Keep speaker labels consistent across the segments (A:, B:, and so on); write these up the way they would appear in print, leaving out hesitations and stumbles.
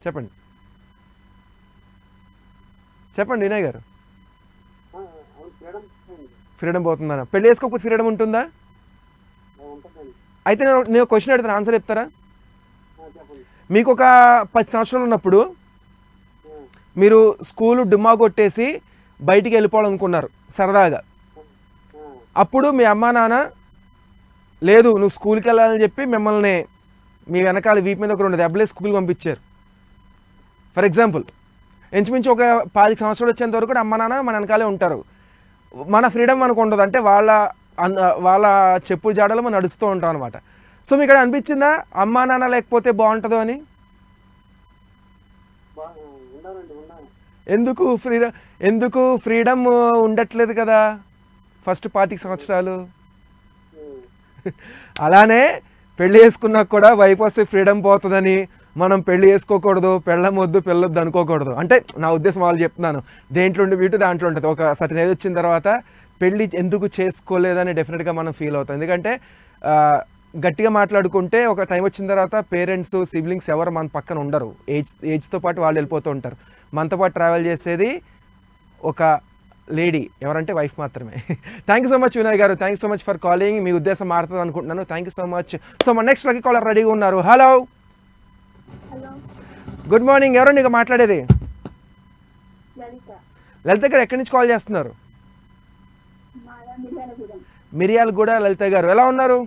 A: చెప్పండి చెప్పండి వినయ్ గారు. ఫ్రీడమ్ పోతుందా? పెళ్లి చేసుకోకపోతే ఫ్రీడమ్ ఉంటుందా? అయితే నేను క్వశ్చన్ అడుగుతాను, ఆన్సర్ చెప్తారా? మీకు ఒక 10 సంవత్సరాలు ఉన్నప్పుడు మీరు స్కూలు డుమ్మా కొట్టేసి బయటికి వెళ్ళిపోవాలనుకున్నారు సరదాగా. అప్పుడు మీ అమ్మా నాన్న లేదు నువ్వు స్కూల్కి వెళ్ళాలని చెప్పి మిమ్మల్ని మీ వెనకాల వీపు మీద ఒక 2 దెబ్బలే స్కూల్కి పంపించారు. ఫర్ ఎగ్జాంపుల్ ఇంచుమించు ఒక 10 సంవత్సరాలు వచ్చేంత వరకు కూడా అమ్మ నాన్న మన వెనకాలే ఉంటారు. మన ఫ్రీడమ్ మనకు ఉండదు, అంటే వాళ్ళ చెప్పుల జాడలో మనం నడుస్తూ ఉంటాం అనమాట. సో మీకు ఇక్కడ అనిపించిందా అమ్మా నాన్న లేకపోతే బాగుంటుందో అని? ఎందుకు ఫ్రీడమ్ ఉండట్లేదు కదా ఫస్ట్ 25 సంవత్సరాలు? అలానే పెళ్లి చేసుకున్నాక కూడా వైఫ్ వస్తే ఫ్రీడమ్ పోతుందని మనం పెళ్లి చేసుకోకూడదు, పెళ్ళం వద్దు పెళ్ళొద్దు అనుకోకూడదు. అంటే నా ఉద్దేశం వాళ్ళు చెప్తున్నాను, దేంట్లో ఉండి వీటు దాంట్లో ఉంటుంది. ఒక సర్టన్ ఏజ్ వచ్చిన తర్వాత పెళ్ళి ఎందుకు చేసుకోలేదని డెఫినెట్గా మనం ఫీల్ అవుతాం. ఎందుకంటే గట్టిగా మాట్లాడుకుంటే ఒక టైం వచ్చిన తర్వాత పేరెంట్స్ సిబ్లింగ్స్ ఎవరు మన పక్కన ఉండరు, ఏజ్తో పాటు వాళ్ళు వెళ్ళిపోతూ ఉంటారు. మనతో పాటు ట్రావెల్ చేసేది ఒక లేడీ, ఎవరంటే వైఫ్ మాత్రమే. Thank you so much Vinay garu, thank you so much for calling. మీ ఉద్దేశం మారుతుంది అనుకుంటున్నాను. Thank you so much. So మన నెక్స్ట్ లక్కీ కాలర్ రెడీగా ఉన్నారు. హలో గుడ్ మార్నింగ్, ఎవరండి ఇక మాట్లాడేది? లలిత గారు ఎక్కడి నుంచి కాల్ చేస్తున్నారు? మిర్యాలగూడ. లలిత గారు ఎలా ఉన్నారు?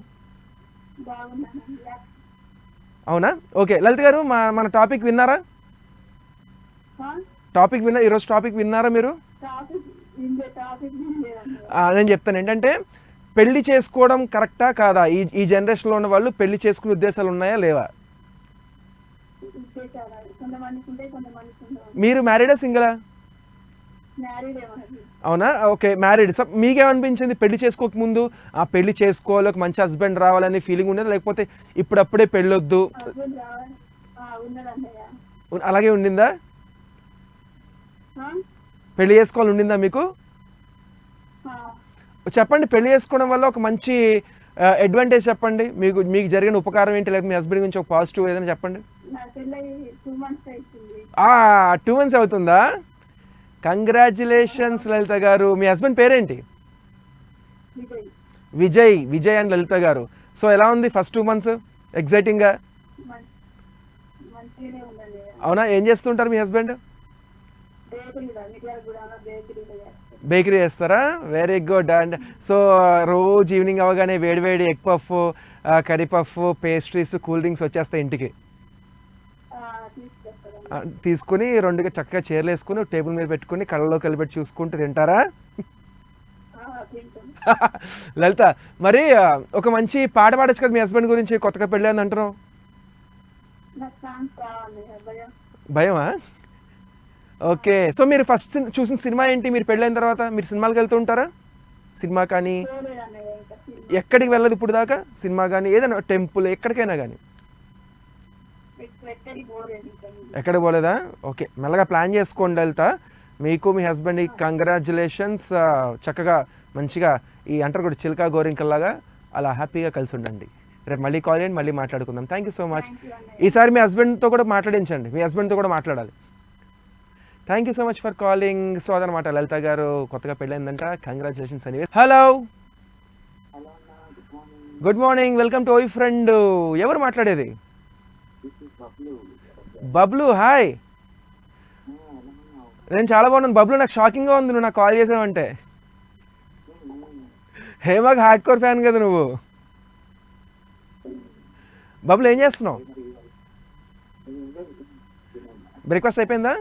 A: అవునా, ఓకే. లలిత గారు మన టాపిక్ విన్నారా? ఈరోజు టాపిక్ విన్నారా మీరు? నేను చెప్తాను ఏంటంటే, పెళ్లి చేసుకోవడం కరెక్టా కాదా, ఈ జనరేషన్లో ఉన్న వాళ్ళు పెళ్లి చేసుకునే ఉద్దేశాలు ఉన్నాయా లేవా? మీరు మ్యారీడా సింగిలా? అవునా, ఓకే మ్యారీడ్. సో మీకేమనిపించింది పెళ్లి చేసుకోకముందు? ఆ పెళ్లి చేసుకోవాలి, ఒక మంచి హస్బెండ్ రావాలని ఫీలింగ్ ఉండేది, లేకపోతే ఇప్పుడప్పుడే పెళ్ళొద్దు అలాగే ఉండిందా? పెళ్లి చేసుకోవాలి ఉండిందా మీకు? చెప్పండి, పెళ్లి చేసుకోవడం వల్ల ఒక మంచి అడ్వాంటేజ్ చెప్పండి. మీకు జరిగిన ఉపకారం ఏంటి, లేదా మీ హస్బెండ్ గురించి ఒక పాజిటివ్ ఏదైనా చెప్పండి. 2 months అవుతుందా? కంగ్రాచులేషన్స్ లలిత గారు. మీ హస్బెండ్ పేరేంటి? విజయ్ అండ్ లలిత గారు. సో ఎలా ఉంది ఫస్ట్ 2 months? ఎగ్జైటింగ్గా? అవునా, ఏం చేస్తుంటారు మీ హస్బెండ్? బేకరీ చేస్తారా? Very good. అండ్ సో రోజు ఈవినింగ్ అవగానే వేడివేడి egg puff, curry puff, pastries, cool drinks వచ్చేస్తాయి ఇంటికి. తీసుకుని 2 చక్కగా చీరలు వేసుకుని టేబుల్ మీద పెట్టుకుని కళ్ళలో కలిపెట్టి చూసుకుంటూ తింటారా? లలిత, మరి ఒక మంచి పాట పాడచ్చు కదా మీ హస్బెండ్ గురించి, కొత్తగా పెళ్ళి అంటున్నావు. భయమా? ఓకే. సో మీరు ఫస్ట్ చూసిన సినిమా ఏంటి? మీరు పెళ్ళైన తర్వాత మీరు సినిమాలకు వెళ్తూ ఉంటారా? సినిమా కానీ ఎక్కడికి వెళ్ళదు ఇప్పుడు దాకా? సినిమా కానీ ఏదైనా టెంపుల్ ఎక్కడికైనా కానీ? ఎక్కడికి పోలేదా? ఓకే, మెల్లగా ప్లాన్ చేసుకోండి వెళ్తా. మీకు మీ హస్బెండ్కి కంగ్రాచులేషన్స్. చక్కగా మంచిగా ఈ అంటారు కూడా చిలకా గోరింకల్లాగా అలా హ్యాపీగా కలిసి ఉండండి. రేపు మళ్ళీ కాల్ చేయండి, మళ్ళీ మాట్లాడుకుందాం. Thank you so much. ఈసారి మీ హస్బెండ్తో కూడా మాట్లాడించండి, మీ హస్బెండ్తో కూడా మాట్లాడాలి. Thank you so much for calling. So అదనమాట, లలిత గారు కొత్తగా పెళ్ళైందంట. కంగ్రాచులేషన్స్ అని. Hello good morning, welcome to Oye friend. ఎవరు మాట్లాడేది? బబ్లు. హాయ్, నేను చాలా బాగున్నాను. బబ్లు, నాకు షాకింగ్గా ఉంది నువ్వు నాకు కాల్ చేసావంటే. హేమాకి హార్డ్ కోర్ ఫ్యాన్ కదా నువ్వు. బబ్లు ఏం చేస్తున్నావు? బ్రేక్ఫాస్ట్ అయిపోయిందా?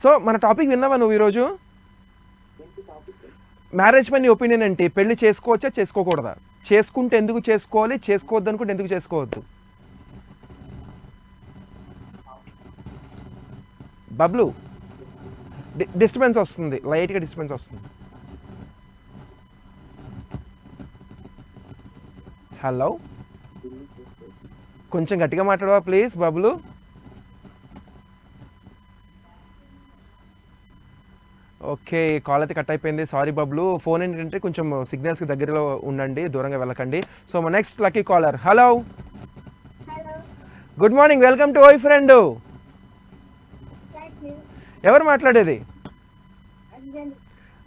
A: సో మన టాపిక్ విన్నావా నువ్వు ఈరోజు? మ్యారేజ్ పై నీ ఒపీనియన్ ఏంటి? పెళ్లి చేసుకోవచ్చా చేసుకోకూడదా? చేసుకుంటే ఎందుకు చేసుకోవాలి, చేసుకోవద్దు అనుకుంటే ఎందుకు చేసుకోవద్దు? బబ్లు, డిస్టర్బెన్స్ వస్తుంది, లైట్గా డిస్టర్బెన్స్ వస్తుంది. హలో, కొంచెం గట్టిగా మాట్లాడవా ప్లీజ్ బబ్లు? ఓకే, కాల్ అయితే కట్ అయిపోయింది, సారీ బబ్లు. ఫోన్ ఏంటంటే కొంచెం సిగ్నల్స్కి దగ్గరలో ఉండండి, దూరంగా వెళ్ళకండి. సో మా next lucky caller. Hello good morning, welcome to Oye friend. ఎవరు మాట్లాడేది?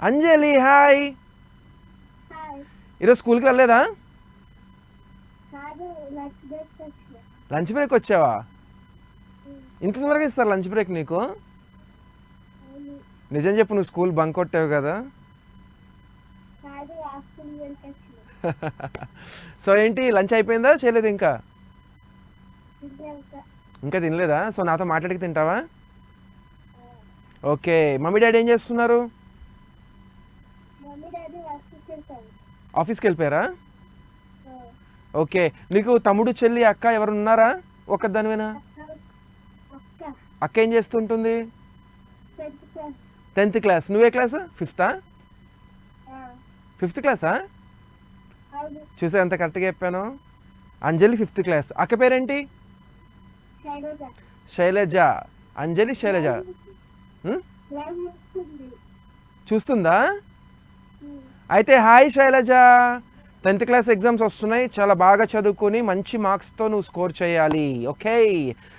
A: అంజలి. హాయ్. ఈరోజు స్కూల్కి వెళ్ళలేదా? లంచ్ బ్రేక్ వచ్చావా? ఇంత తొందరగా ఇస్తారు లంచ్ బ్రేక్ నీకు? నిజం చెప్పు, నువ్వు స్కూల్ బంక్ కొట్టావు కదా. సో ఏంటి, లంచ్ అయిపోయిందా, చేయలేదు ఇంకా? ఇంకా తినలేదా? సో నాతో మాట్లాడికి తింటావా? ఓకే. మమ్మీ డాడీ ఏం చేస్తున్నారు? ఆఫీస్కి వెళ్ళిపోయారా? ఓకే. నీకు తమ్ముడు, చెల్లి, అక్క ఎవరు ఉన్నారా? ఒక్కదానివేనా? అక్క ఏం చేస్తుంటుంది? 10th class. నువ్వే క్లాస్? 5th? 5th క్లాసా? చూసా ఎంత కరెక్ట్గా చెప్పాను. అంజలి 5th క్లాస్. అక్క పేరేంటి? శైలజ. అంజలి శైలజ. చూస్తుందా? అయితే hi Shailaja, 10th class exams వస్తున్నాయి, చాలా బాగా చదువుకొని మంచి మార్క్స్తో నువ్వు స్కోర్ చేయాలి. ఓకే.